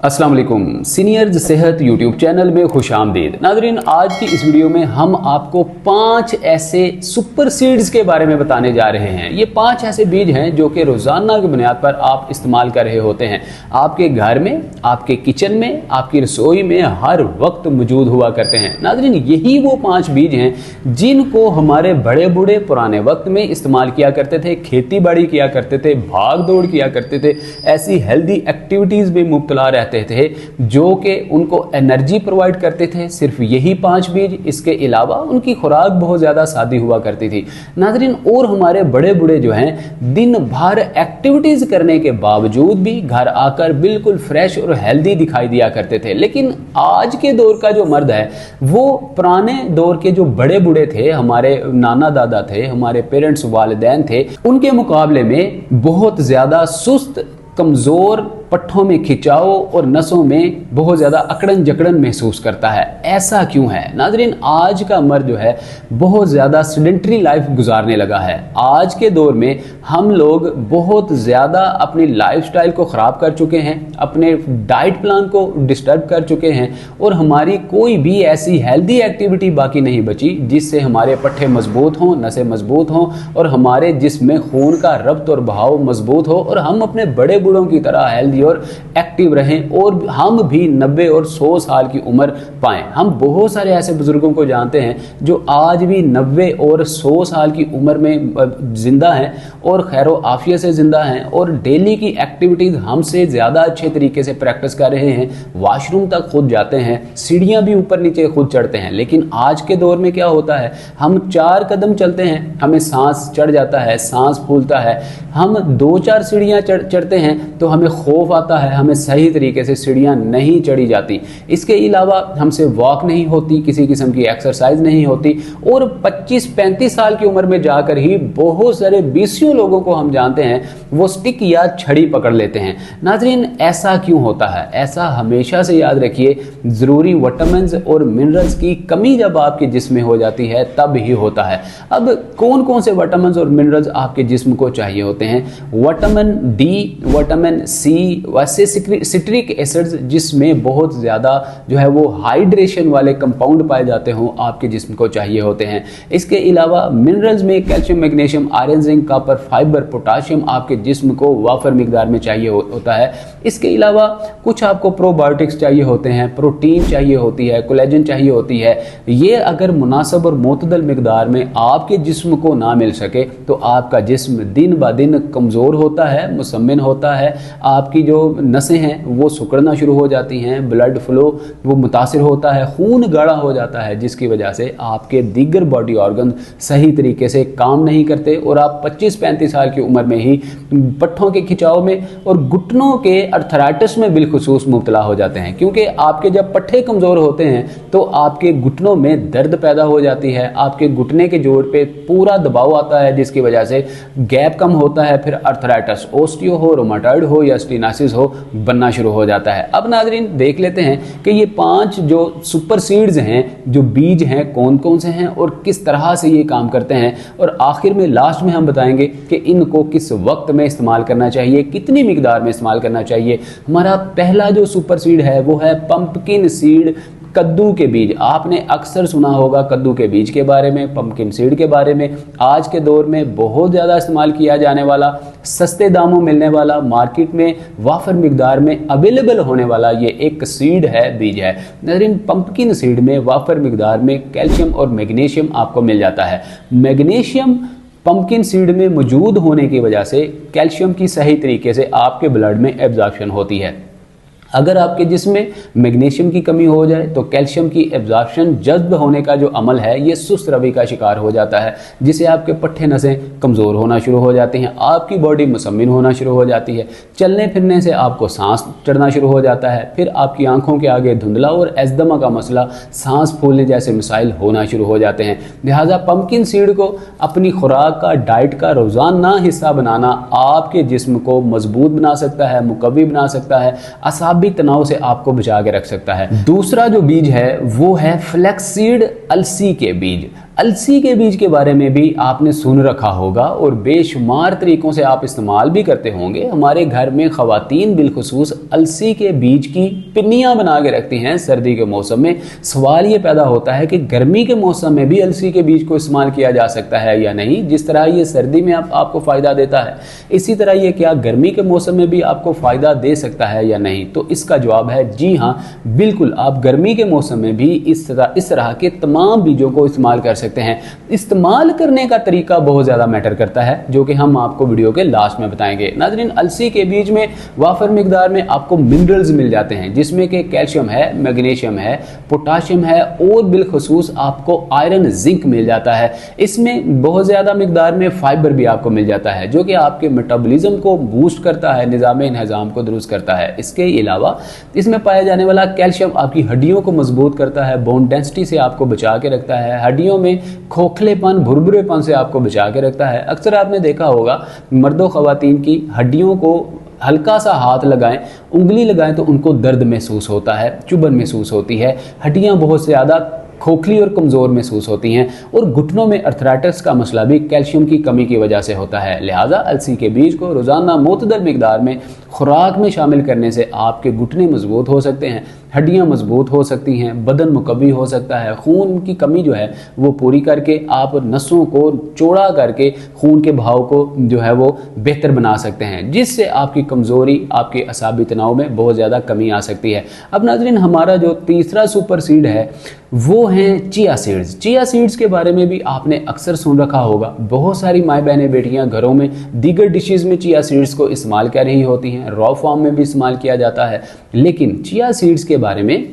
अस्सलाम वालेकुम। सीनियर्स सेहत यूट्यूब चैनल में खुश आमदीद। नाज़रीन, आज की इस वीडियो में हम आपको 5 ऐसे सुपर सीड्स के बारे में बताने जा रहे हैं। ये 5 ऐसे बीज हैं जो कि रोज़ाना की बुनियाद पर आप इस्तेमाल कर रहे होते हैं। आपके घर में, आपके किचन में, आपकी रसोई में हर वक्त मौजूद हुआ करते हैं। नाज़रीन, यही वो 5 बीज हैं जिनको हमारे बड़े बूढ़े पुराने वक्त में इस्तेमाल किया करते थे, खेती बाड़ी किया करते थे, भाग दौड़ किया करते थे, ऐसी हेल्दी एक्टिविटीज़ में मुब्तला रहते थे जो कि उनको एनर्जी प्रोवाइड करते थे। सिर्फ यही 5 बीज, इसके अलावा उनकी खुराक बहुत ज़्यादा सादी हुआ करती थी। नाज़रीन, और हमारे बड़े बूढ़े जो हैं दिन भर एक्टिविटीज़ करने के बावजूद भी घर आकर बिल्कुल फ्रेश और हेल्दी दिखाई दिया करते थे। लेकिन आज के दौर का जो मर्द है वो पुराने दौर के जो बड़े बूढ़े थे, हमारे नाना दादा थे, हमारे पेरेंट्स वालिदैन थे, उनके मुकाबले में बहुत ज़्यादा सुस्त, कमज़ोर, पट्ठों में खिंचाव और नसों में बहुत ज़्यादा अकड़न जकड़न महसूस करता है। ऐसा क्यों है? नाज़रीन, आज का मर्द जो है बहुत ज़्यादा सेडेंटरी लाइफ गुजारने लगा है। आज के दौर में हम लोग बहुत ज़्यादा अपनी लाइफस्टाइल को ख़राब कर चुके हैं, अपने डाइट प्लान को डिस्टर्ब कर चुके हैं और हमारी कोई भी ऐसी हेल्दी एक्टिविटी बाकी नहीं बची जिससे हमारे पट्ठे मजबूत हों, नसें मजबूत हों और हमारे जिस्म में खून का रब्त और बहाव मजबूत हो और हम अपने बड़े बूढ़ों की तरह हेल्दी और एक्टिव रहें और हम भी 90 और 100 साल की उम्र पाएं। हम बहुत सारे ऐसे बुजुर्गों को जानते हैं जो आज भी 90 और 100 साल की उम्र में जिंदा हैं और खैरो आफियत से जिंदा हैं और डेली की एक्टिविटीज हमसे ज़्यादा अच्छे तरीके से प्रैक्टिस कर रहे हैं। वॉशरूम तक खुद जाते हैं, सीढ़ियाँ भी ऊपर नीचे खुद चढ़ते हैं। लेकिन आज के दौर में क्या होता है, हम 4 कदम चलते हैं, हमें सांस चढ़ जाता है, सांस फूलता है। हम 2-4 सीढ़ियाँ चढ़ते हैं तो हमें खौफ आता है, हमें सही तरीके से सीढ़ियाँ नहीं चढ़ी जाती। इसके अलावा हमसे वॉक नहीं होती, किसी किस्म की एक्सरसाइज नहीं होती और 25-35 साल की उम्र में जाकर ही बहुत सारे 20 लोगों को हम जानते हैं वो स्टिक या छड़ी पकड़ लेते हैं। नाज़रीन, ऐसा क्यों होता है? ऐसा हमेशा से याद रखिए, ज़रूरी विटामिन्स और मिनरल्स की कमी जब आपके जिस्म में हो जाती है तब ही होता है। अब कौन कौन से विटामिन्स और मिनरल्स आपके जिस्म को चाहिए होते हैं? विटामिन डी, विटामिन सी, वैसे सिट्रिक एसिड्स जिसमें बहुत ज़्यादा जो है वो हाइड्रेशन वाले कंपाउंड पाए जाते हों आपके जिस्म को चाहिए होते हैं। इसके अलावा मिनरल्स में calcium, magnesium, iron, zinc, copper, fibre, potassium आपके जिस्म को वाफर मिकदार में चाहिए होता है। इसके अलावा कुछ आपको प्रोबायोटिक्स चाहिए होते हैं, प्रोटीन चाहिए होती है, कोलेजन चाहिए होती है। ये अगर मुनासिब और मुतदल मिकदार में आपके जिस्म को ना मिल सके तो आपका जिस्म दिन ब दिन कमज़ोर होता है, मुसम्मिन होता है, आपकी जो नसें हैं वो सिकुड़ना शुरू हो जाती हैं, ब्लड फ्लो वो मुतासिर होता है, खून गाढ़ा हो जाता है, जिसकी वजह से आपके दीगर बॉडी ऑर्गन सही तरीके से काम नहीं करते और आप 25-35 साल की उम्र में ही पट्ठों के खिंचाव में और घुटनों के अर्थराइटिस में बिलखुसूस मुब्तला हो जाते हैं। क्योंकि आपके जब पट्ठे कमज़ोर होते हैं तो आपके घुटनों में दर्द पैदा हो जाती है, आपके घुटने के जोड़ पे पूरा दबाव आता है जिसकी वजह से गैप कम होता है, फिर अर्थराइटिस, ओस्टियो हो, रोमाटॉइड हो या स्टेनोसिस हो बनना शुरू हो जाता है। अब नाज़रीन, देख लेते हैं कि ये 5 जो सुपर सीड्स हैं, जो बीज हैं, कौन कौन से हैं और किस तरह से ये काम करते हैं और आखिर में लास्ट में हम बताएंगे कि इनको किस वक्त में इस्तेमाल करना चाहिए, कितनी मिकदार में इस्तेमाल करना चाहिए। हमारा पहला जो सुपर सीड है वो है पंपकिन सीड, कद्दू के बीज। आपने अक्सर सुना होगा कद्दू के बीज के बारे में, पंपकिन सीड के बारे में। आज के दौर में बहुत ज़्यादा इस्तेमाल किया जाने वाला, सस्ते दामों मिलने वाला, मार्केट में वाफर मिकदार में अवेलेबल होने वाला ये एक सीड है, बीज है। नाज़रीन, पंपकिन सीड में वाफर मिकदार में कैल्शियम और मैग्नीशियम आपको मिल जाता है। मैग्नीशियम पंपकिन सीड में मौजूद होने की वजह से कैल्शियम की सही तरीके से आपके ब्लड में एब्जॉर्प्शन होती है। अगर आपके जिस्म में मैग्नीशियम की कमी हो जाए तो कैल्शियम की एब्जॉर्प्शन, जज्ब होने का जो अमल है ये सुस्त रवि का शिकार हो जाता है, जिससे आपके पट्ठे नसें कमज़ोर होना शुरू हो जाती हैं, आपकी बॉडी मुसम्मिन होना शुरू हो जाती है, चलने फिरने से आपको सांस चढ़ना शुरू हो जाता है, फिर आपकी आंखों के आगे धुंधला और एज़दमा का मसला, सांस फूलने जैसे मसाइल होना शुरू हो जाते हैं। लिहाजा पंपकिन सीड को अपनी खुराक का, डाइट का रोज़ाना हिस्सा बनाना आपके जिस्म को मजबूत बना सकता है, मुकव्वी बना सकता है, भी तनाव से आपको बचा के रख सकता है। दूसरा जो बीज है वो है फ्लैक्सीड, अलसी के बीज। अलसी के बीज के बारे में भी आपने सुन रखा होगा और बेशुमार तरीकों से आप इस्तेमाल भी करते होंगे। हमारे घर में ख़वातीन बिलखुसूस अलसी के बीज की पिन्नियाँ बना के रखती हैं सर्दी के मौसम में। सवाल ये पैदा होता है कि गर्मी के मौसम में भी अलसी के बीज को इस्तेमाल किया जा सकता है या नहीं। जिस तरह ये सर्दी में आपको फ़ायदा देता है, इसी तरह ये क्या गर्मी के मौसम में भी आपको फ़ायदा दे सकता है या नहीं? तो इसका जवाब है जी हाँ, बिल्कुल। आप गर्मी के मौसम में भी इस तरह के तमाम बीजों को इस्तेमाल कर सकते हैं। इस्तेमाल करने का तरीका बहुत ज़्यादा मैटर करता है, जो कि हम आपको वीडियो के लास्ट में बताएंगे। नाज़रीन, अलसी के बीज में वाफर मिकदार में आपको मिनरल्स मिल जाते हैं, जिसमें कि कैल्शियम है, मैग्नीशियम है, पोटाशियम है और बिलखुसूस आपको आयरन, जिंक मिल जाता है। इसमें बहुत ज़्यादा मिकदार में फाइबर भी आपको मिल जाता है, जो कि आपके मेटाबॉलिज्म को बूस्ट करता है, निज़ाम इंहज़ाम को दुरुस्त करता है। इसके अलावा इसमें पाया जाने वाला कैल्शियम आपकी हड्डियों को मजबूत करता है, बोन डेंसिटी से आपको बचा के रखता है, हड्डियों में खोखलेपन, भुरभुरेपन से आपको बचा के रखता है। अक्सर आपने देखा होगा मर्दों ख़वातीन की हड्डियों को हल्का सा हाथ लगाएं, उंगली लगाएं तो उनको दर्द महसूस होता है, चुभन महसूस होती है, हड्डियां बहुत ज़्यादा खोखली और कमज़ोर महसूस होती हैं और घुटनों में अर्थराइटिस का मसला भी कैल्शियम की कमी की वजह से होता है। लिहाजा अलसी के बीज को रोज़ाना मुतदल मिकदार में खुराक में शामिल करने से आपके घुटने मजबूत हो सकते हैं, हड्डियां मजबूत हो सकती हैं, बदन मुकव्वी हो सकता है, खून की कमी जो है वो पूरी करके आप नसों को चौड़ा करके खून के बहाव को जो है वो बेहतर बना सकते हैं, जिससे आपकी कमज़ोरी, आपके असाबी तनाव में बहुत ज़्यादा कमी आ सकती है। अब नाज़रीन, हमारा जो तीसरा सुपर सीड है वो हैं चिया सीड्स। चिया सीड्स के बारे में भी आपने अक्सर सुन रखा होगा। बहुत सारी माएँ बहनें बेटियां घरों में दीगर डिशेज़ में चिया सीड्स को इस्तेमाल कर रही होती हैं, रॉ फॉर्म में भी इस्तेमाल किया जाता है। लेकिन चिया सीड्स के बारे में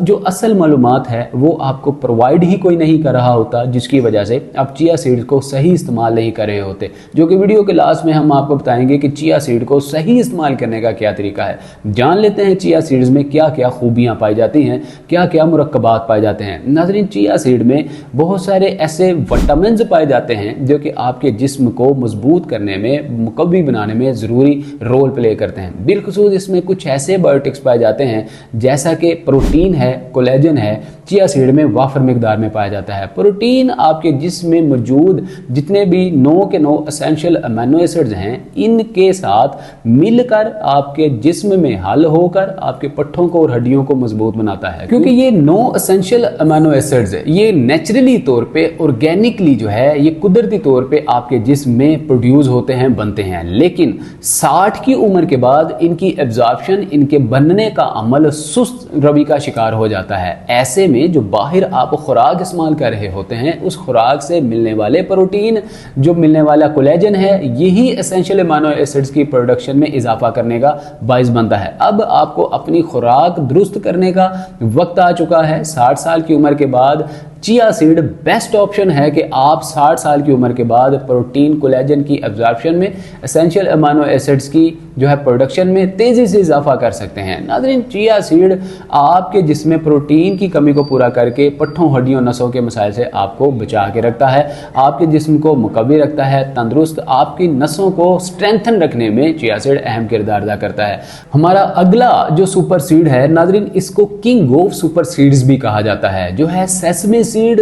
जो असल मालूमात है वो आपको प्रोवाइड ही कोई नहीं कर रहा होता, जिसकी वजह से आप चिया सीड्स को सही इस्तेमाल नहीं कर रहे होते, जो कि वीडियो के लास्ट में हम आपको बताएंगे कि चिया सीड को सही इस्तेमाल करने का क्या तरीका है। जान लेते हैं चिया सीड्स में क्या क्या खूबियाँ पाई जाती हैं, क्या क्या मुरक्कबात पाए जाते हैं। नाज़रीन, चिया सीड में बहुत सारे ऐसे विटामिन्स पाए जाते हैं जो कि आपके जिस्म को मजबूत करने में, मुकव्वी बनाने में ज़रूरी रोल प्ले करते हैं। बिलखुसूस इसमें कुछ ऐसे बायोटिक्स पाए जाते हैं जैसा कि प्रोटीन है, कोलेजन है, चिया सीड में वाफर मिकदार में पाया जाता है। प्रोटीन आपके जिस्म में मौजूद जितने भी 9 के 9 एसेंशियल अमीनो एसिड्स हैं, इनके साथ मिलकर आपके जिस्म में हल होकर आपके पट्ठों को और हड्डियों को मजबूत बनाता है। क्योंकि ये 9 एसेंशियल अमीनो एसिड्स ये नेचुरली तौर पे, ऑर्गेनिकली जो है, ये कुदरती तौर पे आपके जिस्म में प्रोड्यूस होते हैं, बनते हैं। लेकिन 60 की उम्र के बाद इनकी एब्जॉर्प्शन, इनके बनने का अमल सुस्त रवि का शिकार हो जाता है। ऐसे में जो बाहर आप खुराक इस्तेमाल कर रहे होते हैं, उस खुराक से मिलने वाले प्रोटीन, जो मिलने वाला कोलेजन है, यही एसेंशियल अमीनो एसिड्स की प्रोडक्शन में इजाफा करने का बाइस बनता है। अब आपको अपनी खुराक दुरुस्त करने का वक्त आ चुका है। 60 साल की उम्र के बाद चिया सीड बेस्ट ऑप्शन है कि आप 60 साल की उम्र के बाद प्रोटीन, कोलेजन की एब्जॉर्प्शन में, एसेंशियल अमीनो एसिड्स की जो है प्रोडक्शन में तेज़ी से इजाफा कर सकते हैं। नाज़रीन, चिया सीड आपके जिस्म में प्रोटीन की कमी को पूरा करके पट्ठों, हड्डियों, नसों के मसाइल से आपको बचा के रखता है, आपके जिस्म को मुकव्वी रखता है, तंदुरुस्त, आपकी नसों को स्ट्रेंथन रखने में चिया सीड अहम किरदार अदा करता है। हमारा अगला जो सुपर सीड है नाज़रीन, इसको किंग ऑफ सुपर सीड्स भी कहा जाता है, जो है सेसमे सीड,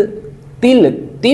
तिल।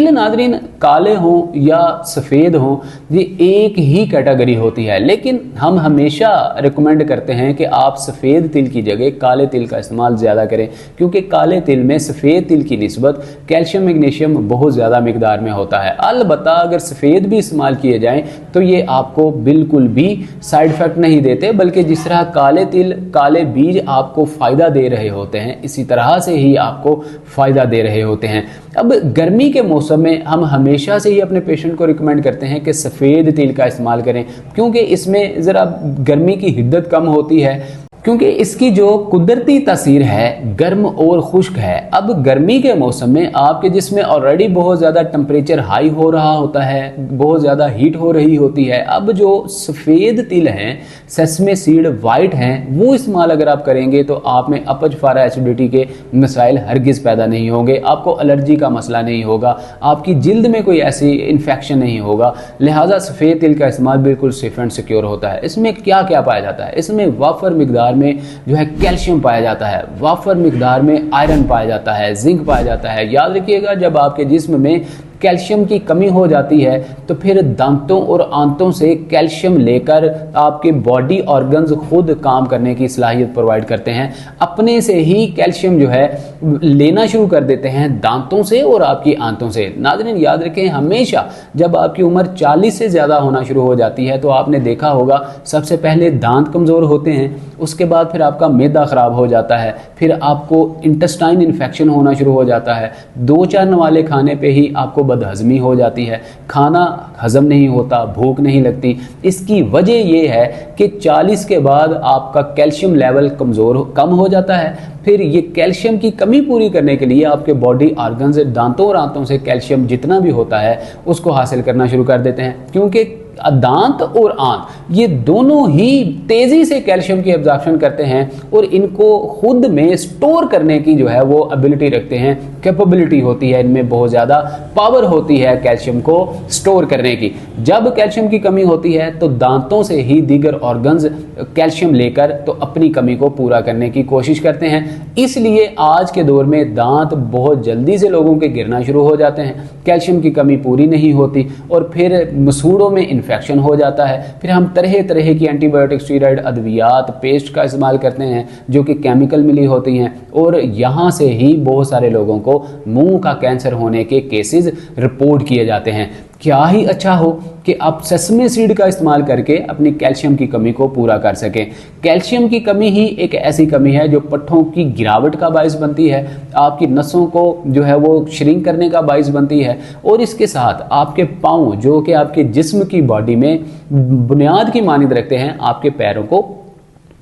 नाज़रीन, काले हों या सफ़ेद हों, ये एक ही कैटेगरी होती है, लेकिन हम हमेशा रिकमेंड करते हैं कि आप सफ़ेद तिल की जगह काले तिल का इस्तेमाल ज़्यादा करें, क्योंकि काले तिल में सफ़ेद तिल की निस्बत कैल्शियम, मैग्नीशियम बहुत ज़्यादा मिकदार में होता है। अलबत्ता अगर सफ़ेद भी इस्तेमाल किए जाएँ तो ये आपको बिल्कुल भी साइड इफ़ेक्ट नहीं देते, बल्कि जिस तरह काले तिल, काले बीज आपको फ़ायदा दे रहे होते हैं, इसी तरह से ही आपको फ़ायदा दे रहे होते हैं। अब गर्मी के मौसम में हम हमेशा से ही अपने पेशेंट को रिकमेंड करते हैं कि सफ़ेद तिल का इस्तेमाल करें, क्योंकि इसमें ज़रा गर्मी की हिद्दत कम होती है, क्योंकि इसकी जो कुदरती तासीर है गर्म और खुश्क है। अब गर्मी के मौसम में आपके जिसमें ऑलरेडी बहुत ज़्यादा टेम्परेचर हाई हो रहा होता है, बहुत ज़्यादा हीट हो रही होती है। अब जो सफ़ेद तिल हैं, सेसमे सीड वाइट हैं, वो इस्तेमाल अगर आप करेंगे तो आप में अपच, फारा, एसिडिटी के मसाइल हरगिज़ पैदा नहीं होंगे, आपको एलर्जी का मसला नहीं होगा, आपकी जिल्द में कोई ऐसी इन्फेक्शन नहीं होगा। लिहाजा सफ़ेद तिल का इस्तेमाल बिल्कुल सेफ एंड सिक्योर होता है। इसमें क्या क्या पाया जाता है? इसमें वाफर मिकदार मिकदार में जो है कैल्शियम पाया जाता है, वाफर मिकदार में आयरन पाया जाता है, जिंक पाया जाता है। याद रखिएगा, जब आपके जिस्म में कैल्शियम की कमी हो जाती है तो फिर दांतों और आंतों से कैल्शियम लेकर आपके बॉडी ऑर्गन्स खुद काम करने की सलाहियत प्रोवाइड करते हैं, अपने से ही कैल्शियम जो है लेना शुरू कर देते हैं दांतों से और आपकी आंतों से। नाज़रीन याद रखें, हमेशा जब आपकी उम्र 40 से ज़्यादा होना शुरू हो जाती है तो आपने देखा होगा सबसे पहले दांत कमज़ोर होते हैं, उसके बाद फिर आपका मैदा ख़राब हो जाता है, फिर आपको इंटेस्टाइन इन्फेक्शन होना शुरू हो जाता है, 2-4 नवाले खाने पे ही आपको बदहजमी हो जाती है, खाना हजम नहीं होता, भूख नहीं लगती। इसकी वजह यह है कि 40 के बाद आपका कैल्शियम लेवल कम हो जाता है। फिर ये कैल्शियम की कमी पूरी करने के लिए आपके बॉडी ऑर्गन्स दांतों और आंतों से कैल्शियम जितना भी होता है उसको हासिल करना शुरू कर देते हैं, क्योंकि दांत और आंत ये दोनों ही तेजी से कैल्शियम की एब्जॉर्प्शन करते हैं और इनको खुद में स्टोर करने की जो है वो एबिलिटी रखते हैं, कैपेबिलिटी होती है, इनमें बहुत ज़्यादा पावर होती है कैल्शियम को स्टोर करने की। जब कैल्शियम की कमी होती है तो दांतों से ही दीगर ऑर्गन्स कैल्शियम लेकर तो अपनी कमी को पूरा करने की कोशिश करते हैं। इसलिए आज के दौर में दांत बहुत जल्दी से लोगों के गिरना शुरू हो जाते हैं, कैल्शियम की कमी पूरी नहीं होती और फिर मसूड़ों में इन्फेक्शन हो जाता है। फिर हम तरह तरह की एंटीबायोटिक, स्टीरॉयड, अद्वियात, पेस्ट का इस्तेमाल करते हैं जो कि केमिकल मिली होती हैं और यहाँ से ही बहुत सारे लोगों को मुंह का कैंसर होने के केसेस रिपोर्ट किए जाते हैं। क्या ही अच्छा हो कि आप सेसमे सीड का इस्तेमाल करके अपनी कैल्शियम की कमी को पूरा कर सकें। कैल्शियम की कमी ही एक ऐसी कमी है जो पट्ठों की गिरावट का बायस बनती है, आपकी नसों को जो है वो श्रिंक करने का बायस बनती है और इसके साथ आपके पाँव जो कि आपके जिस्म की बॉडी में बुनियाद की मानद रखते हैं, आपके पैरों को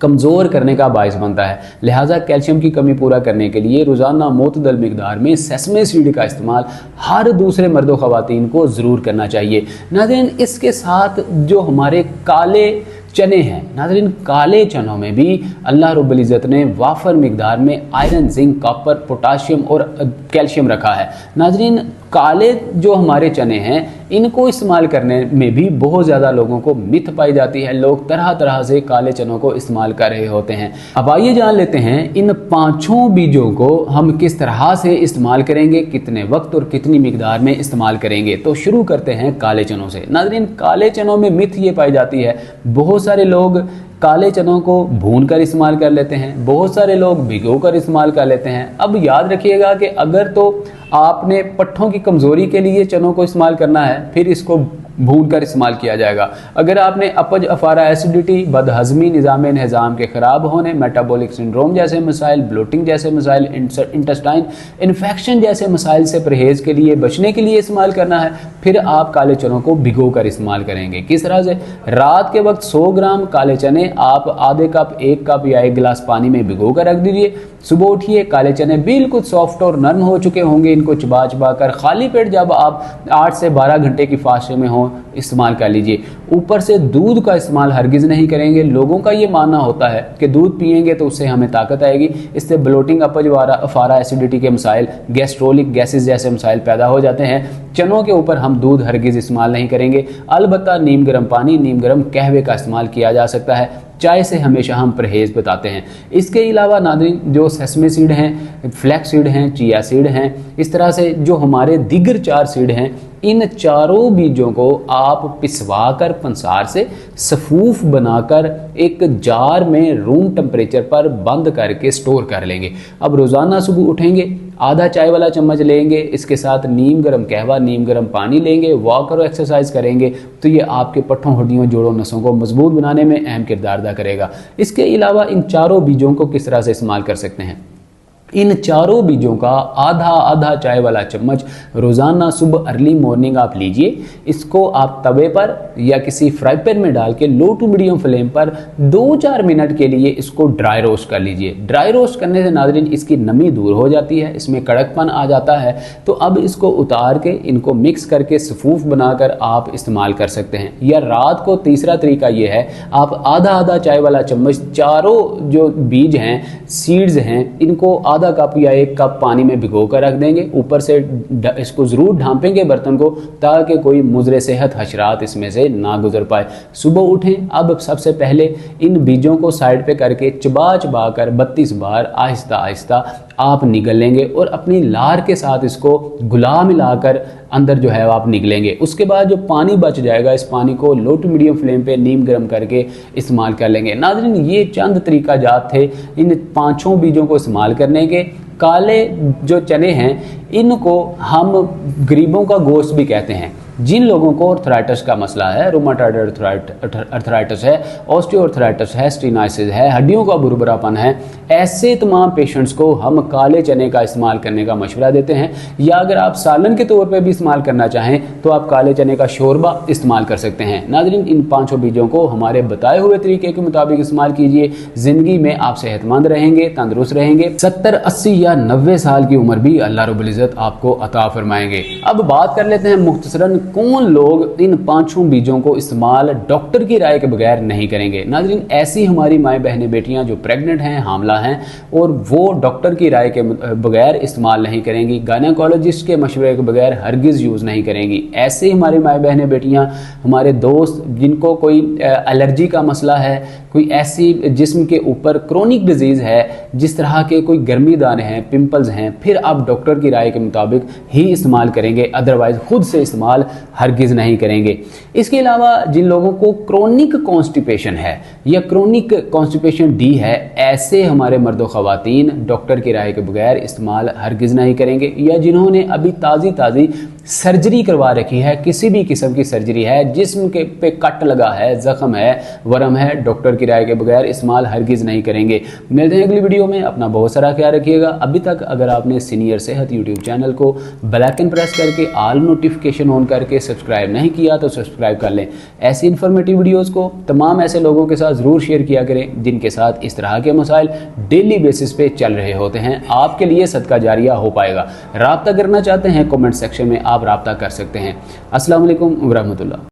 कमज़ोर करने का बायस बनता है। लिहाजा कैल्शियम की कमी पूरा करने के लिए रोज़ाना मोतदल मिकदार में सेसमे सीड का इस्तेमाल हर दूसरे मर्द व ख़वातीन को ज़रूर करना चाहिए। नाज़रीन इसके साथ जो हमारे काले चने हैं, नाज़रीन काले चनों में भी अल्लाह रब्बुल इज़्ज़त ने वाफर मिकदार में आयरन, जिंक, कॉपर, पोटाशियम और कैल्शियम रखा है। नाज़रीन काले जो हमारे चने हैं इनको इस्तेमाल करने में भी बहुत ज़्यादा लोगों को मिथ पाई जाती है, लोग तरह तरह से काले चनों को इस्तेमाल कर रहे होते हैं। अब आइए जान लेते हैं इन 5 बीजों को हम किस तरह से इस्तेमाल करेंगे, कितने वक्त और कितनी मिकदार में इस्तेमाल करेंगे। तो शुरू करते हैं काले चनों से। नाज़रीन काले चनों में मिथ ये पाई जाती है, बहुत सारे लोग काले चनों को भून कर इस्तेमाल कर लेते हैं, बहुत सारे लोग भिगो कर इस्तेमाल कर लेते हैं। अब याद रखिएगा कि अगर तो आपने पट्ठों की कमज़ोरी के लिए चनों को इस्तेमाल करना है फिर इसको भून कर इस्तेमाल किया जाएगा। अगर आपने अपज, अफारा, एसिडिटी, बदहजमी, निज़ाम इंतज़ाम के ख़राब होने, मेटाबॉलिक सिंड्रोम जैसे मसाइल, ब्लोटिंग जैसे मसाइल, इंटेस्टाइन इन्फेक्शन जैसे मसाइल से परहेज़ के लिए, बचने के लिए इस्तेमाल करना है, फिर आप काले चनों को भिगो कर इस्तेमाल करेंगे। किस तरह से? रात के वक्त 100 ग्राम काले चने आप आधे कप, 1 कप या 1 गिलास पानी में भिगो कर रख दीजिए। सुबह उठिए, काले चने बिल्कुल सॉफ्ट और नरम हो चुके होंगे, इनको चबा चबा कर खाली पेट जब आप 8 से 12 घंटे की फास्ट में हो इस्तेमाल कर लीजिए। ऊपर से दूध का इस्तेमाल हरगिज़ नहीं करेंगे। लोगों का ये मानना होता है कि दूध पिएंगे तो उससे हमें ताकत आएगी, इससे ब्लोटिंग, अपज, अफारा, एसिडिटी के मसाइल, गैस्ट्रोलिक गैसेस जैसे मसाइल पैदा हो जाते हैं। चनों के ऊपर हम दूध हरगिज़ इस्तेमाल नहीं करेंगे। अलबत्ता नीम गर्म पानी, नीम गर्म कहवे का इस्तेमाल किया जा सकता है। चाय से हमेशा हम परहेज़ बताते हैं। इसके अलावा नाज़रीन जो सेसमे सीड हैं, फ्लैक्स सीड हैं, चिया सीड हैं, इस तरह से जो हमारे दीगर 4 सीड हैं, इन चारों बीजों को आप पिसवा कर पंसार से सफूफ बनाकर एक जार में रूम टेम्परेचर पर बंद करके स्टोर कर लेंगे। अब रोज़ाना सुबह उठेंगे, आधा चाय वाला चम्मच लेंगे, इसके साथ नीम गर्म कहवा, नीम गर्म पानी लेंगे, वॉक और एक्सरसाइज करेंगे तो ये आपके पट्ठों, हड्डियों, जोड़ों, नसों को मजबूत बनाने में अहम किरदार अदा करेगा। इसके अलावा इन चारों बीजों को किस तरह से इस्तेमाल कर सकते हैं? इन चारों बीजों का आधा आधा चाय वाला चम्मच रोज़ाना सुबह अर्ली मॉर्निंग आप लीजिए। इसको आप तवे पर या किसी फ्राई पैन में डाल के लो टू मीडियम फ्लेम पर 2-4 मिनट के लिए इसको ड्राई रोस्ट कर लीजिए। ड्राई रोस्ट करने से नाज़रीन इसकी नमी दूर हो जाती है, इसमें कड़कपन आ जाता है। तो अब इसको उतार के इनको मिक्स करके सफूफ बनाकर आप इस्तेमाल कर सकते हैं। या रात को तीसरा तरीका ये है, आप आधा आधा चाय वाला चम्मच चारों जो बीज हैं, सीड्स हैं, इनको आधा कप या 1 कप पानी में भिगो कर रख देंगे। ऊपर से इसको ज़रूर ढांपेंगे बर्तन को, ताकि कोई मुज़रे सेहत हशरात इसमें से ना गुजर पाए। सुबह उठें, अब सबसे पहले इन बीजों को साइड पे करके चबा चबा कर 32 बार आहिस्ता आहिस्ता आप निगल लेंगे और अपनी लार के साथ इसको गुला मिलाकर अंदर जो है आप निगलेंगे। उसके बाद जो पानी बच जाएगा, इस पानी को लो टू मीडियम फ्लेम पे नीम गर्म करके इस्तेमाल कर लेंगे। नाज़रीन, ये चंद तरीका जात थे इन 5 बीजों को इस्तेमाल करने के। काले जो चने हैं इनको हम गरीबों का गोश्त भी कहते हैं। जिन लोगों को अर्थराइटिस का मसला है, रूमेटॉइड अर्थराइटिस है, ऑस्टियोआर्थराइटिस है, स्टेनाइसिस है, हड्डियों का बुरबुरापन है, ऐसे तमाम पेशेंट्स को हम काले चने का इस्तेमाल करने का मशवरा देते हैं। या अगर आप सालन के तौर पे भी इस्तेमाल करना चाहें तो आप काले चने का शोरबा इस्तेमाल कर सकते हैं। नाज़रीन, इन 5 बीजों को हमारे बताए हुए तरीके के मुताबिक इस्तेमाल कीजिए। ज़िंदगी में आप सेहतमंद रहेंगे, तंदुरुस्त रहेंगे। 70, 80 या 90 साल की उम्र भी अल्लाह रब्बुल इज़्ज़त आपको अता फरमाएंगे। अब बात कर लेते हैं मुख्तसरन कौन लोग इन 5 बीजों को इस्तेमाल डॉक्टर की राय के बगैर नहीं करेंगे। नाज़रीन, ऐसी हमारी माएँ बहनें बेटियां जो प्रेग्नेंट हैं, हामला हैं और वो डॉक्टर की राय के बगैर इस्तेमाल नहीं करेंगी, गायनेकोलॉजिस्ट के मशवरे के बगैर हरगिज़ यूज़ नहीं करेंगी। ऐसे हमारी माएँ बहनें बेटियां, हमारे दोस्त जिनको कोई एलर्जी का मसला है, कोई ऐसी जिस्म के ऊपर क्रोनिक डिजीज़ है, जिस तरह के कोई गर्मी दाने हैं, पिंपल्स हैं, फिर आप डॉक्टर की राय के मुताबिक ही इस्तेमाल करेंगे, अदरवाइज़ खुद से इस्तेमाल हरगिज़ नहीं करेंगे। इसके अलावा जिन लोगों को क्रोनिक कॉन्स्टिपेशन है या क्रोनिक कॉन्स्टिपेशन डी है, ऐसे हमारे मर्द व ख़वातीन डॉक्टर की राय के बगैर इस्तेमाल हरगिज़ नहीं करेंगे। या जिन्होंने अभी ताज़ी सर्जरी करवा रखी है, किसी भी किस्म की सर्जरी है, जिस्म के पे कट लगा है, ज़ख्म है, वरम है, डॉक्टर की राय के बगैर इस्तेमाल हरगिज़ नहीं करेंगे। मिलते हैं अगली वीडियो में। अपना बहुत सारा ख्याल रखिएगा। अभी तक अगर आपने सीनियर सेहत यूट्यूब चैनल को बेल आइकन प्रेस करके ऑल नोटिफिकेशन ऑन करके सब्सक्राइब नहीं किया तो सब्सक्राइब कर लें। ऐसी इन्फॉर्मेटिव वीडियोज़ को तमाम ऐसे लोगों के साथ ज़रूर शेयर किया करें जिनके साथ इस तरह के मसाइल डेली बेसिस पे चल रहे होते हैं। आपके लिए सदका जारिया हो पाएगा। राब्ता करना चाहते हैं, कमेंट सेक्शन में आप राब्ता कर सकते हैं। अस्सलाम वालेकुम व रहमतुल्लाह।